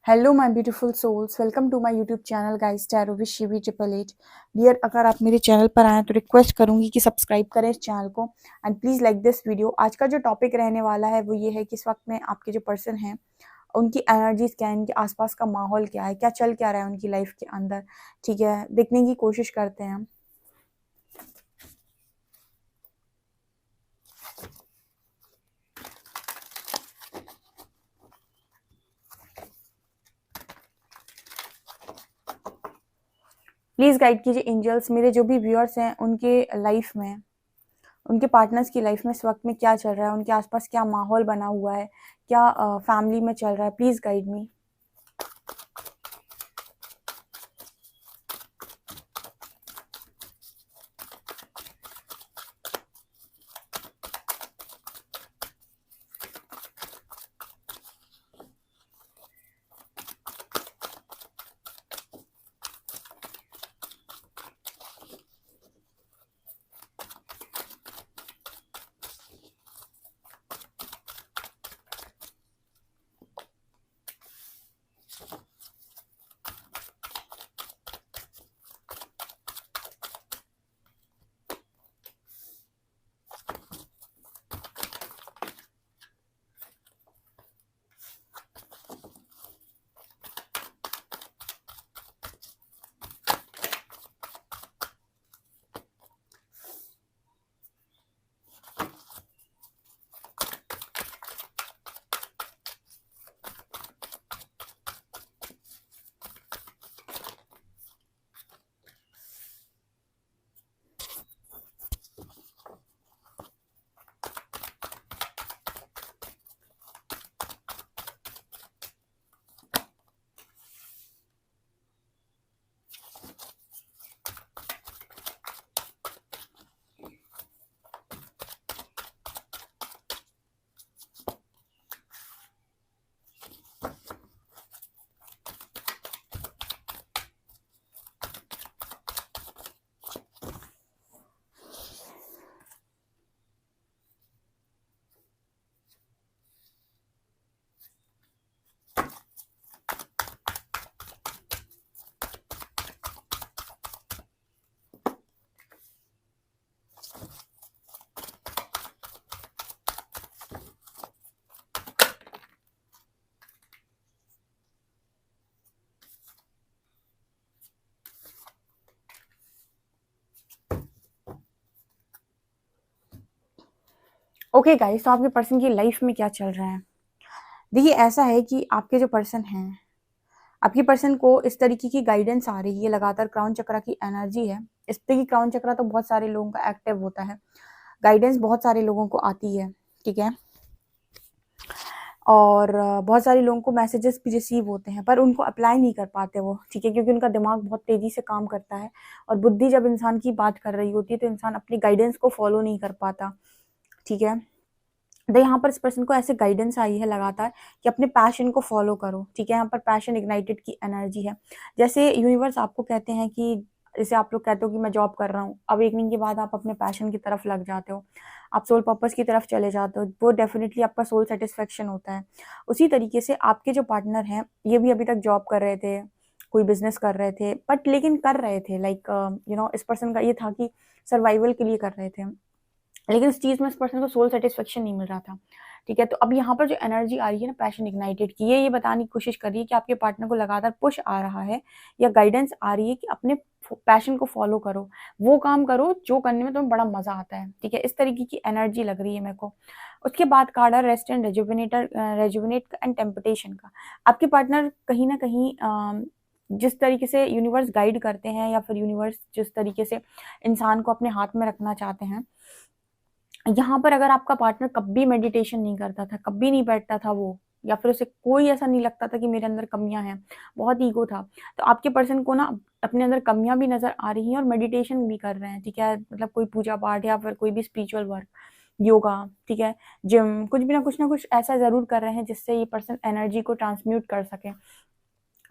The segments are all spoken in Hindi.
Hello my beautiful souls, welcome to my YouTube channel guys tarot with Shivi 888 dear. अगर आप मेरे चैनल पर आए तो रिक्वेस्ट करूंगी कि सब्सक्राइब करें इस चैनल को and please like this video. आज का जो टॉपिक रहने वाला है वो ये है कि इस वक्त में आपके जो पर्सन हैं उनकी एनर्जीज क्या है, इनके आसपास का माहौल क्या है, क्या चल क्या रहा है उनकी लाइफ के अंदर। ठीक है, देखने की कोशिश करते हैं हम। प्लीज़ गाइड कीजिए एंजल्स, मेरे जो भी व्यूअर्स हैं उनके लाइफ में, उनके पार्टनर्स की लाइफ में इस वक्त में क्या चल रहा है, उनके आसपास क्या माहौल बना हुआ है, क्या फैमिली में चल रहा है। Please guide me. Okay guys, तो आपके पर्सन की लाइफ में क्या चल रहा है। देखिए, ऐसा है कि आपके जो पर्सन हैं, आपकी पर्सन को इस तरीके की गाइडेंस आ रही है, लगातार क्राउन चक्रा की एनर्जी है इस पे। कि क्राउन चक्रा तो बहुत सारे लोगों का एक्टिव होता है, गाइडेंस बहुत सारे लोगों को आती है। ठीक है, और बहुत सारे लोगों को मैसेजेस भी रिसीव होते हैं पर उनको अप्लाई नहीं कर पाते वो। ठीक है, क्योंकि उनका दिमाग बहुत तेजी से काम करता है और बुद्धि जब इंसान की बात कर रही होती है तो इंसान अपनी गाइडेंस को फॉलो नहीं कर पाता। ठीक है, तो यहाँ पर इस पर्सन को ऐसे गाइडेंस आई है लगातार कि अपने पैशन को फॉलो करो। ठीक है, यहाँ पर पैशन इग्नाइटेड की एनर्जी है। जैसे यूनिवर्स आपको कहते हैं कि, जैसे आप लोग कहते हो कि मैं जॉब कर रहा हूँ, अवेकनिंग के बाद आप अपने पैशन की तरफ लग जाते हो, आप सोल पर्पस की तरफ चले जाते हो, वो डेफिनेटली आपका सोल सेटिस्फेक्शन होता है। उसी तरीके से आपके जो पार्टनर हैं ये भी अभी तक जॉब कर रहे थे, कोई बिजनेस कर रहे थे, बट लेकिन कर रहे थे लाइक इस पर्सन का ये था कि सर्वाइवल के लिए कर रहे थे, लेकिन उस चीज़ में इस पर्सन को सोल सेटिस्फेक्शन नहीं मिल रहा था। ठीक है, तो अब यहाँ पर जो एनर्जी आ रही है ना पैशन इग्नाइटेड की, ये बताने की कोशिश कर रही है कि आपके पार्टनर को लगातार पुश आ रहा है या गाइडेंस आ रही है कि अपने पैशन को फॉलो करो, वो काम करो जो करने में तुम्हें बड़ा मजा आता है। ठीक है, इस तरीके की एनर्जी लग रही है मेरे को। उसके बाद कार्ड है rest and rejuvenate and temptation का। आपके पार्टनर कहीं ना कहीं जिस तरीके से यूनिवर्स गाइड करते हैं या फिर यूनिवर्स जिस तरीके से इंसान को अपने हाथ में रखना चाहते हैं, यहाँ पर अगर आपका पार्टनर कभी मेडिटेशन नहीं करता था, कभी नहीं बैठता था वो, या फिर उसे कोई ऐसा नहीं लगता था कि मेरे अंदर कमियां हैं, बहुत ईगो था, तो आपके पर्सन को ना अपने अंदर कमियां भी नजर आ रही हैं और मेडिटेशन भी कर रहे हैं। ठीक है, मतलब कोई पूजा पाठ या फिर कोई भी स्पिरिचुअल वर्क, योगा, ठीक है, जिम, कुछ भी ना कुछ ऐसा जरूर कर रहे हैं जिससे ये पर्सन एनर्जी को ट्रांसम्यूट कर सके।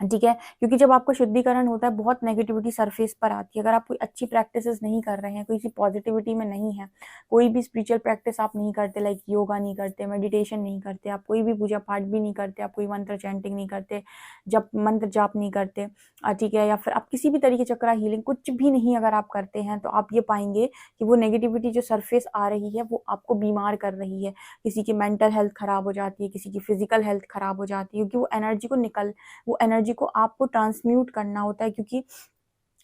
ठीक है, क्योंकि जब आपका शुद्धिकरण होता है बहुत नेगेटिविटी सरफेस पर आती है। अगर आप कोई अच्छी प्रैक्टिसेस नहीं कर रहे हैं, कोई सी पॉजिटिविटी में नहीं है, कोई भी स्पिरिचुअल प्रैक्टिस आप नहीं करते, लाइक योगा नहीं करते, मेडिटेशन नहीं करते, आप कोई भी पूजा पाठ भी नहीं करते, आप कोई मंत्र चैंटिंग नहीं करते, जब मंत्र जाप नहीं करते, ठीक है, या फिर आप किसी भी तरीके चक्रा हीलिंग कुछ भी नहीं अगर आप करते हैं, तो आप ये पाएंगे कि वो नेगेटिविटी जो सरफेस आ रही है वो आपको बीमार कर रही है। किसी की मेंटल हेल्थ खराब हो जाती है, किसी की फिजिकल हेल्थ खराब हो जाती है, क्योंकि वो एनर्जी को आपको ट्रांसम्यूट करना होता है, क्योंकि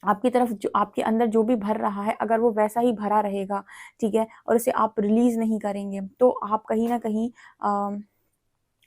आपकी तरफ जो आपके अंदर जो भी भर रहा है, अगर वो वैसा ही भरा रहेगा, ठीक है, और उसे आप रिलीज नहीं करेंगे, तो आप कहीं ना कहीं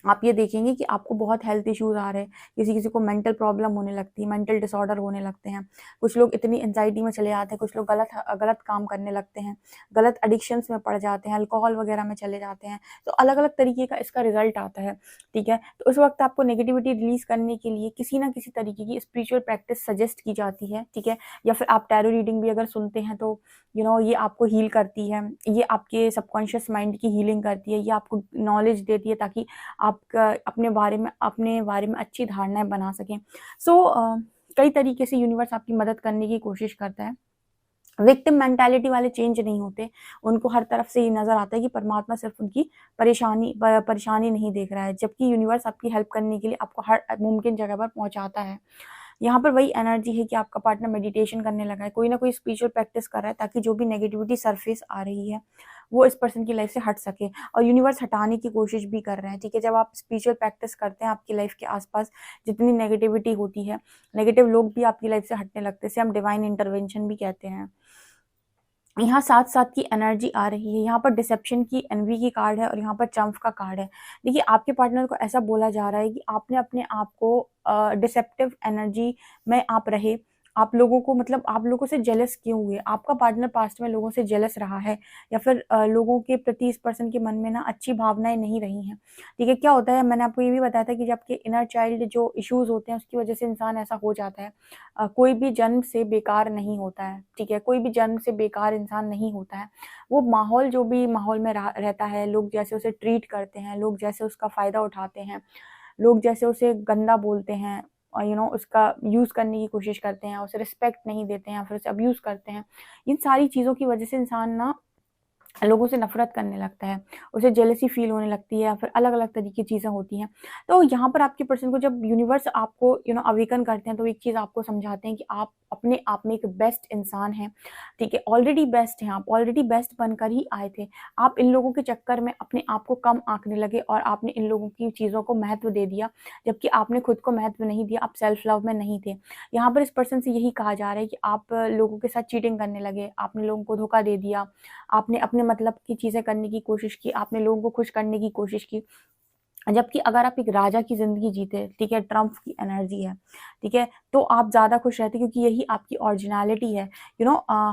आप ये देखेंगे कि आपको बहुत हेल्थ इश्यूज आ रहे हैं। किसी किसी को मेंटल प्रॉब्लम होने लगती है, मेंटल डिसऑर्डर होने लगते हैं, कुछ लोग इतनी एंजाइटी में चले जाते हैं, कुछ लोग गलत गलत काम करने लगते हैं, गलत एडिक्शंस में पड़ जाते हैं, अल्कोहल वगैरह में चले जाते हैं। तो अलग अलग तरीके का इसका रिजल्ट आता है। ठीक है, तो उस वक्त आपको नेगेटिविटी रिलीज करने के लिए किसी ना किसी तरीके की स्पिरिचुअल प्रैक्टिस सजेस्ट की जाती है। ठीक है, या फिर आप टैरो रीडिंग भी अगर सुनते हैं तो ये आपको हील करती है, ये आपके सबकॉन्शियस माइंड की हीलिंग करती है, ये आपको नॉलेज देती है ताकि आप अपने बारे में अच्छी धारणाएं बना सकें। कई तरीके से यूनिवर्स आपकी मदद करने की कोशिश करता है। विक्टिम मेंटालिटी वाले चेंज नहीं होते, उनको हर तरफ से ये नजर आता है कि परमात्मा सिर्फ उनकी परेशानी नहीं देख रहा है, जबकि यूनिवर्स आपकी हेल्प करने के लिए आपको हर मुमकिन जगह पर पहुंचाता है। यहाँ पर वही एनर्जी है कि आपका पार्टनर मेडिटेशन करने लगा है, कोई ना कोई स्पिरिचुअल प्रैक्टिस कर रहा है, ताकि जो भी नेगेटिविटी सरफेस आ रही है वो इस पर्सन की लाइफ से हट सके, और यूनिवर्स हटाने की कोशिश भी कर रहे हैं। ठीक है, जब आप स्पिरिचुअल प्रैक्टिस करते हैं, आपकी लाइफ के आसपास जितनी नेगेटिविटी होती है, नेगेटिव लोग भी आपकी लाइफ से हटने लगते हैं, इसे हम डिवाइन इंटरवेंशन भी कहते हैं। यहाँ साथ साथ की एनर्जी आ रही है, यहाँ पर डिसेप्शन की एनवी की कार्ड है, और यहाँ पर ट्रम्प का कार्ड है। देखिए, आपके पार्टनर को ऐसा बोला जा रहा है कि आपने अपने आप को डिसेप्टिव एनर्जी में आप रहे, आप लोगों को मतलब आप लोगों से जेलस क्यों हुए, आपका पार्टनर पास्ट में लोगों से जेलस रहा है, या फिर लोगों के प्रति इस पर्सन के मन में ना अच्छी भावनाएं नहीं रही हैं। ठीक है, क्या होता है, मैंने आपको ये भी बताया था कि जब आपके इनर चाइल्ड जो इश्यूज होते हैं उसकी वजह से इंसान ऐसा हो जाता है। कोई भी जन्म से बेकार नहीं होता है। ठीक है, कोई भी जन्म से बेकार इंसान नहीं होता है। वो माहौल जो भी माहौल में रहता है, लोग जैसे उसे ट्रीट करते हैं, लोग जैसे उसका फायदा उठाते हैं, लोग जैसे उसे गंदा बोलते हैं और उसका यूज करने की कोशिश करते हैं, उसे रिस्पेक्ट नहीं देते हैं, फिर उसे अब्यूज करते हैं, इन सारी चीजों की वजह से इंसान ना लोगों से नफरत करने लगता है, उसे जेलसी फील होने लगती है, या फिर अलग अलग तरीके की चीजें होती हैं। तो यहाँ पर आपके पर्सन को जब यूनिवर्स आपको अवेकन करते हैं, तो एक चीज आपको समझाते हैं कि आप अपने आप में एक बेस्ट इंसान हैं। ठीक है, ऑलरेडी बेस्ट हैं, आप ऑलरेडी बेस्ट बनकर ही आए थे। आप इन लोगों के चक्कर में अपने आप को कम आंकने लगे, और आपने इन लोगों की चीजों को महत्व दे दिया, जबकि आपने खुद को महत्व नहीं दिया, आप सेल्फ लव में नहीं थे। यहाँ पर इस पर्सन से यही कहा जा रहा है कि आप लोगों के साथ चीटिंग करने लगे, आपने लोगों को धोखा दे दिया, आपने अपने मतलब की चीजें करने की कोशिश की, आपने लोगों को खुश करने की कोशिश की। जबकि अगर आप एक राजा की जिंदगी जीते, ठीक है, ट्रम्प की एनर्जी है, ठीक है, तो आप ज्यादा खुश रहते, क्योंकि यही आपकी ओरिजिनलिटी है।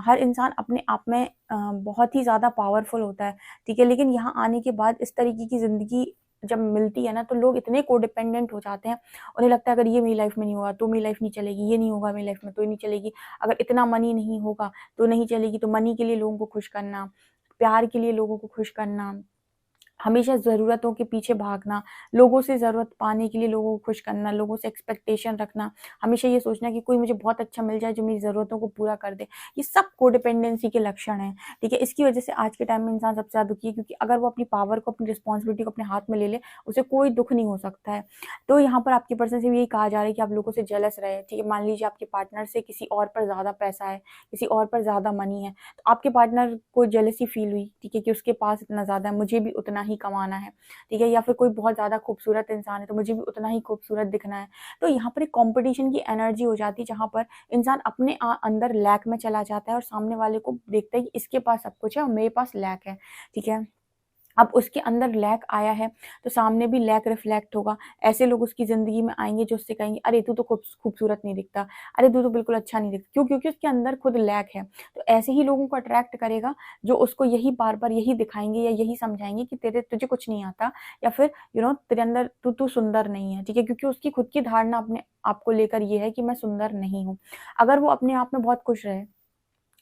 हर इंसान अपने आप में बहुत ही ज्यादा पावरफुल होता है। ठीक है, लेकिन यहाँ आने के बाद इस तरीके की जिंदगी जब मिलती है ना, तो लोग इतने कोडिपेंडेंट हो जाते हैं, उन्हें लगता है अगर ये मेरी लाइफ में नहीं होगा तो मेरी लाइफ नहीं चलेगी, ये नहीं होगा मेरी लाइफ में तो नहीं चलेगी, अगर इतना मनी नहीं होगा तो नहीं चलेगी। तो मनी के लिए लोगों को खुश करना, प्यार के लिए लोगों को खुश करना, हमेशा ज़रूरतों के पीछे भागना, लोगों से ज़रूरत पाने के लिए लोगों को खुश करना, लोगों से एक्सपेक्टेशन रखना, हमेशा ये सोचना कि कोई मुझे बहुत अच्छा मिल जाए जो मेरी ज़रूरतों को पूरा कर दे, ये सब कोडिपेंडेंसी के लक्षण हैं। ठीक है, इसकी वजह से आज के टाइम में इंसान सबसे ज़्यादा दुखी है, क्योंकि अगर वो अपनी पावर को, अपनी रिस्पॉन्सिबिलिटी को अपने हाथ में ले ले, उसे कोई दुख नहीं हो सकता है। तो यहाँ पर आपके पर्सन से भी यही कहा जा रहा है कि आप लोगों से जेलस रहे। ठीक है, मान लीजिए आपके पार्टनर से किसी और पर ज़्यादा पैसा है, किसी और पर ज़्यादा मनी है, तो आपके पार्टनर को जेलसी फील हुई, ठीक है, कि उसके पास इतना ज़्यादा है, मुझे भी उतना ही कमाना है। ठीक है, या फिर कोई बहुत ज़्यादा खूबसूरत इंसान है तो मुझे भी उतना ही खूबसूरत दिखना है। तो यहाँ पर एक कंपटीशन की एनर्जी हो जाती है, जहाँ पर इंसान अपने अंदर लैक में चला जाता है, और सामने वाले को देखता है कि इसके पास सब कुछ है और मेरे पास लैक है। ठीक है, अब उसके अंदर लैक आया है तो सामने भी लैक रिफ्लेक्ट होगा। ऐसे लोग उसकी ज़िंदगी में आएँगे जो उससे कहेंगे, अरे तू तो खूबसूरत नहीं दिखता, अरे तू तो बिल्कुल अच्छा नहीं दिखता। क्यों? क्योंकि उसके अंदर खुद लैक है। तो ऐसे ही लोगों को अट्रैक्ट करेगा जो उसको यही बार-बार यही दिखाएँगे या यही समझाएँगे कि तुझे कुछ नहीं आता, या फिर तेरे अंदर तू सुंदर नहीं है। ठीक है? क्योंकि उसकी खुद की धारणा अपने आप को लेकर ये है कि मैं सुंदर नहीं हूँ। अगर वो अपने आप में बहुत खुश रहे,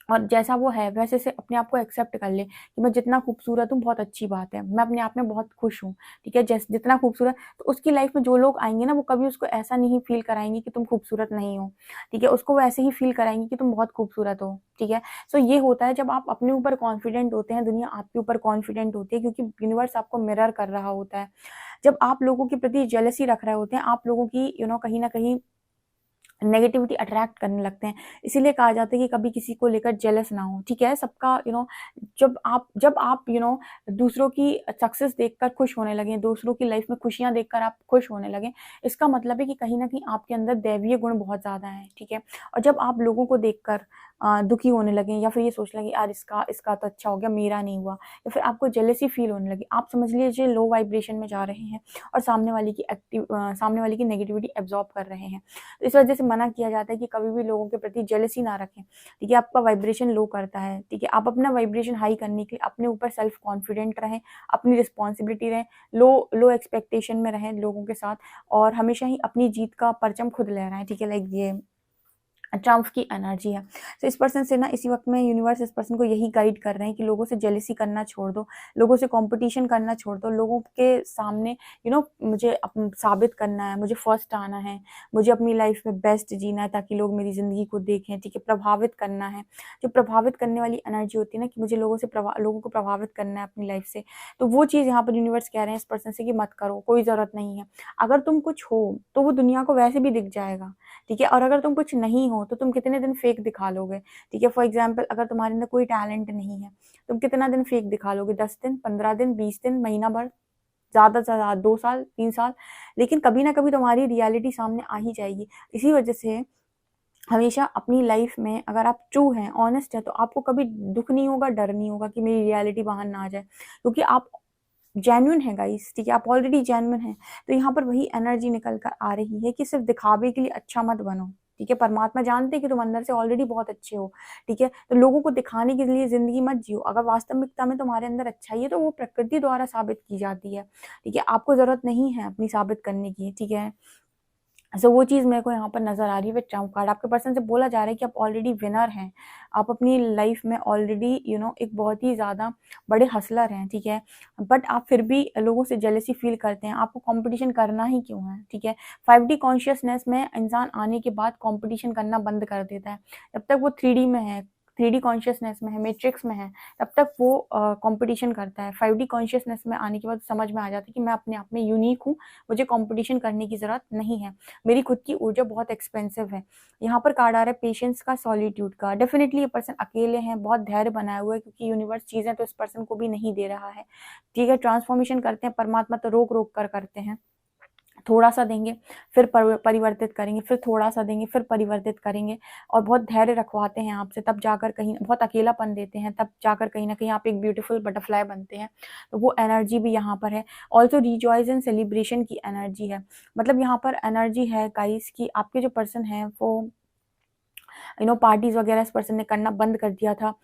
और जैसा वो है वैसे से अपने आप को एक्सेप्ट कर ले कि मैं जितना खूबसूरत हूँ बहुत अच्छी बात है, मैं अपने आप में बहुत खुश हूँ, ठीक है? जितना खूबसूरत, तो उसकी लाइफ में जो लोग आएँगे ना वो कभी उसको ऐसा नहीं फ़ील कराएँगे कि तुम खूबसूरत नहीं हो, ठीक है? उसको वो ऐसे ही फ़ील कराएँगे कि तुम बहुत खूबसूरत हो, ठीक है? सो ये होता है जब आप अपने ऊपर कॉन्फिडेंट होते हैं, दुनिया आपके ऊपर कॉन्फिडेंट होती है क्योंकि यूनिवर्स आपको मिरर कर रहा होता है। जब आप लोगों के प्रति जेलसी रख रहे होते हैं, आप लोगों की कहीं न कहीं नेगेटिविटी अट्रैक्ट करने लगते हैं। इसीलिए कहा जाता है कि कभी किसी को लेकर जेलस ना हो, ठीक है? सबका जब आप दूसरों की सक्सेस देखकर खुश होने लगें, दूसरों की लाइफ में खुशियाँ देखकर आप खुश होने लगें, इसका मतलब है कि कहीं न कहीं आपके अंदर दैवीय गुण बहुत ज़्यादा हैं, ठीक है? और जब आप लोगों को देखकर दुखी होने लगें या फिर ये सोचने लगे यार इसका इसका तो अच्छा हो गया, मेरा नहीं हुआ, या फिर आपको जेलसी फील होने लगी, आप समझ लीजिए लो वाइब्रेशन में जा रहे हैं और सामने वाले की नेगेटिविटी एब्ज़ॉर्ब कर रहे हैं। तो इस वजह से मना किया जाता है कि कभी भी लोगों के प्रति जेलसी ना रखें, ठीक है? आपका वाइब्रेशन लो करता है, ठीक है? आप अपना वाइब्रेशन हाई करने के लिए अपने ऊपर सेल्फ कॉन्फिडेंट रहें, अपनी रिस्पॉन्सिबिलिटी रहें, लो लो एक्सपेक्टेशन में रहें लोगों के साथ और हमेशा ही अपनी जीत का परचम खुद लहराएँ, ठीक है? लाइक ये ट्रम्प की एनर्जी है। तो इस पर्सन से ना इसी वक़्त में यूनिवर्स इस पर्सन को यही गाइड कर रहे हैं कि लोगों से जेलसी करना छोड़ दो, लोगों से कॉम्पिटिशन करना छोड़ दो, लोगों के सामने मुझे साबित करना है, मुझे फर्स्ट आना है, मुझे अपनी लाइफ़ में बेस्ट जीना है ताकि लोग मेरी ज़िंदगी को देखें, ठीक है? प्रभावित करना है। जो प्रभावित करने वाली एनर्जी होती है ना कि मुझे लोगों को प्रभावित करना है अपनी लाइफ़ से, तो वो चीज़ यहाँ पर यूनिवर्स कह रहे हैं इस पर्सन से कि मत करो, कोई ज़रूरत नहीं है। अगर तुम कुछ हो, तो वो दुनिया को वैसे भी दिख जाएगा। ठीक है? और अगर तुम कुछ नहीं हो, तो तुम कितने दिन फेक दिखा लोगे, ठीक है? फॉर एग्ज़ाम्पल अगर तुम्हारे अंदर कोई टैलेंट नहीं है, तुम कितना दिन फेक दिखा लोगे? 10 दिन, 15 दिन, 20 दिन, महीना भर, ज़्यादा से ज़्यादा 2 साल, 3 साल, लेकिन कभी न कभी तुम्हारी रियलिटी सामने आ ही जाएगी। इसी वजह से हमेशा अपनी लाइफ़ में अगर आप ट्रू हैं, ऑनेस्ट हैं, तो आपको कभी दुःख नहीं होगा, डर नहीं होगा कि मेरी रियलिटी बाहर ना आ जाए, क्योंकि आप जेन्युइन है गाइस, ठीक है? आप ऑलरेडी जेन्युइन हैं। तो यहाँ पर वही एनर्जी निकल कर आ रही है कि सिर्फ़ दिखावे के लिए अच्छा मत बनो, ठीक है? परमात्मा जानते हैं कि तुम अंदर से ऑलरेडी बहुत अच्छे हो, ठीक है? तो लोगों को दिखाने के लिए ज़िंदगी मत जियो। अगर वास्तविकता में तुम्हारे अंदर अच्छाई है, तो वो प्रकृति द्वारा साबित की जाती है, ठीक है? आपको ज़रूरत नहीं है अपनी साबित करने की, ठीक है? सो वो चीज़ मेरे को यहाँ पर नज़र आ रही है विद ट्रम्प कार्ड। आपके पर्सन से बोला जा रहा है कि आप ऑलरेडी विनर हैं। आप अपनी लाइफ़ में ऑलरेडी एक बहुत ही ज़्यादा बड़े हसलर हैं, ठीक है? बट आप फिर भी लोगों से जेलसी फ़ील करते हैं। आपको कॉम्पिटिशन करना ही क्यों है, ठीक है? 5D कॉन्शियसनेस में इंसान आने के बाद कॉम्पिटिशन करना बंद कर देता है। जब तक वो 3D में है, 3D कॉन्शियसनेस में है, मैट्रिक्स में है, तब तक वो कॉम्पिटिशन करता है। 5D कॉन्शियसनेस में आने के बाद समझ में आ जाता है कि मैं अपने आप में यूनिक हूँ, मुझे कॉम्पिटिशन करने की ज़रूरत नहीं है। मेरी खुद की ऊर्जा बहुत एक्सपेंसिव है। यहाँ पर कार्ड आ रहा है पेशेंस का, सॉलिट्यूड का। डेफ़िनिटली ये पर्सन अकेले हैं, बहुत धैर्य बनाए हुए हैं क्योंकि यूनिवर्स चीज़ें तो इस पर्सन को भी नहीं दे रहा है। ठीक है, ट्रांसफॉर्मेशन करते हैं, परमात्मा तो रोक-रोक कर करते हैं। थोड़ा-सा देंगे, फिर परिवर्तित करेंगे, फिर थोड़ा-सा देंगे, फिर परिवर्तित करेंगे और बहुत धैर्य रखवाते हैं आपसे, तब जाकर कहीं बहुत अकेलापन देते हैं, तब जाकर कहीं न कहीं आप एक ब्यूटीफुल बटरफ्लाई बनते हैं। तो वो एनर्जी भी यहाँ पर है। ऑल्सो रिजॉइस एंड सेलिब्रेशन की एनर्जी है। मतलब यहाँ पर एनर्जी है गाइस कि आपके जो पर्सन हैं वो पार्टीज़ वगैरह इस पर्सन ने करना बंद कर दिया था,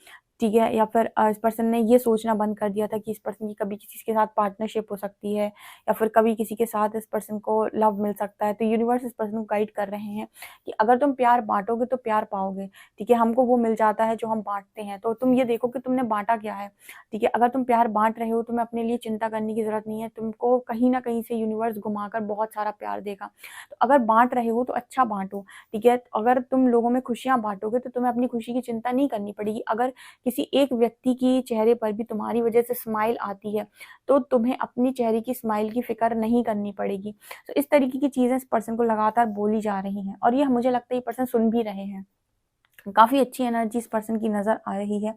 ठीक है? या फिर इस पर्सन ने ये सोचना बंद कर दिया था कि इस पर्सन की कभी किसी के साथ पार्टनरशिप हो सकती है या फिर कभी किसी के साथ इस पर्सन को लव मिल सकता है। तो यूनिवर्स इस पर्सन को गाइड कर रहे हैं कि अगर तुम प्यार बाँटोगे तो प्यार पाओगे, ठीक है? हमको वो मिल जाता है जो हम बाँटते हैं, तो तुम ये देखो कि तुमने बाँटा क्या है, ठीक है? अगर तुम प्यार बाँट रहे हो, तुम्हें अपने लिए चिंता करने की ज़रूरत नहीं है, तुमको कहीं न कहीं से यूनिवर्स घुमाकर बहुत सारा प्यार देगा। तो अगर बाँट रहे हो तो अच्छा बाँटो, ठीक है? अगर तुम लोगों में खुशियाँ बाँटोगे तो तुम्हें अपनी खुशी की चिंता नहीं करनी पड़ेगी। अगर किसी एक व्यक्ति की चेहरे पर भी तुम्हारी वजह से स्माइल आती है, तो तुम्हें अपनी चेहरे की स्माइल की फ़िक्र नहीं करनी पड़ेगी। तो इस तरीके की चीज़ें इस पर्सन को लगातार बोली जा रही हैं और ये मुझे लगता है ये पर्सन सुन भी रहे हैं। काफ़ी अच्छी एनर्जी इस पर्सन की नज़र आ रही है।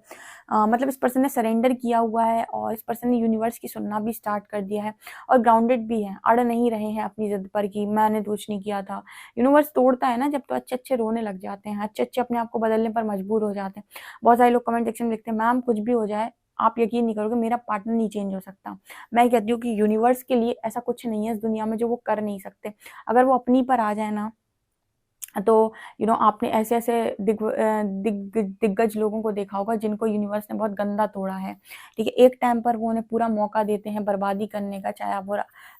मतलब इस पर्सन ने सरेंडर किया हुआ है और इस पर्सन ने यूनिवर्स की सुनना भी स्टार्ट कर दिया है और ग्राउंडेड भी है, अड़ नहीं रहे हैं अपनी ज़िद पर कि मैंने कुछ नहीं किया था। यूनिवर्स तोड़ता है ना जब, तो अच्छे-अच्छे रोने लग जाते हैं, अच्छे-अच्छे अपने आप को बदलने पर मजबूर हो जाते हैं। बहुत सारे लोग कमेंट सेक्शन में लिखते हैं, मैम कुछ भी हो जाए, आप यकीन नहीं करोगे मेरा पार्टनर नहीं चेंज हो सकता। मैं कहती हूँ कि यूनिवर्स के लिए ऐसा कुछ नहीं है इस दुनिया में जो वो कर नहीं सकते। अगर वो अपनी पर आ जाए ना तो आपने ऐसे ऐसे दिग्गज लोगों को देखा होगा जिनको यूनिवर्स ने बहुत गंदा तोड़ा है। ठीक है, एक टाइम पर वो उन्हें पूरा मौका देते हैं बर्बादी करने का, चाहे आप वो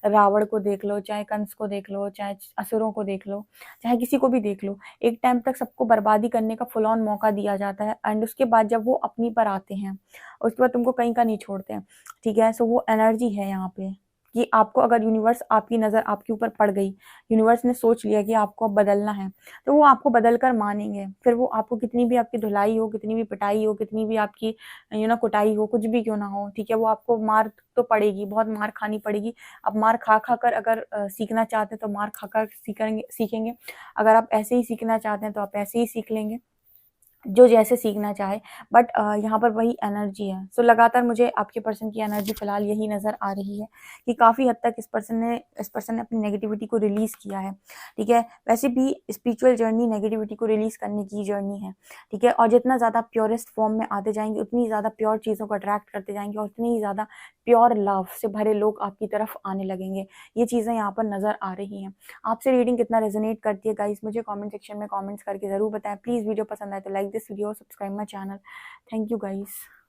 रावण को देख लो, चाहे कंस को देख लो, चाहे असुरों को देख लो, चाहे किसी को भी देख लो। एक टाइम तक सबको बर्बादी करने का फुल ऑन मौका दिया जाता है, एंड उसके बाद जब वो अपनी पर आते हैं, उसके बाद तुमको कहीं का नहीं छोड़ते हैं। ठीक है, सो वो एनर्जी है यहाँ पे कि आपको अगर यूनिवर्स आपकी नज़र आपके ऊपर पड़ गई, यूनिवर्स ने सोच लिया कि आपको अब बदलना है, तो वो आपको बदल कर मानेंगे। फिर वो आपको कितनी भी आपकी धुलाई हो, कितनी भी पिटाई हो, कितनी भी आपकी कुटाई हो, कुछ भी क्यों ना हो, ठीक है, वो आपको मार तो पड़ेगी, बहुत मार खानी पड़ेगी। अब मार खा खा कर अगर सीखना चाहते हैं तो मार खा कर सीखेंगे। अगर आप ऐसे ही सीखना चाहते हैं तो आप ऐसे ही सीख लेंगे, जो जैसे सीखना चाहे। बट यहाँ पर वही एनर्जी है। सो लगातार मुझे आपके पर्सन की एनर्जी फिलहाल यही नज़र आ रही है कि काफ़ी हद तक इस पर्सन ने अपनी नेगेटिविटी को रिलीज़ किया है। ठीक है, वैसे भी स्पिरिचुअल जर्नी नेगेटिविटी को रिलीज़ करने की जर्नी है। ठीक है, और जितना ज़्यादा प्योरेस्ट फॉर्म में आते जाएंगे, उतनी ज़्यादा प्योर चीज़ों को अट्रैक्ट करते जाएंगे, और उतनी ही ज़्यादा प्योर लव से भरे लोग आपकी तरफ आने लगेंगे। ये चीज़ें यहाँ पर नज़र आ रही हैं। आपसे रीडिंग कितना रेजोनेट करती है गाइस, मुझे कमेंट सेक्शन में कमेंट्स करके ज़रूर बताएं। प्लीज़ वीडियो पसंद आए तो like this video, subscribe my channel. Thank you guys.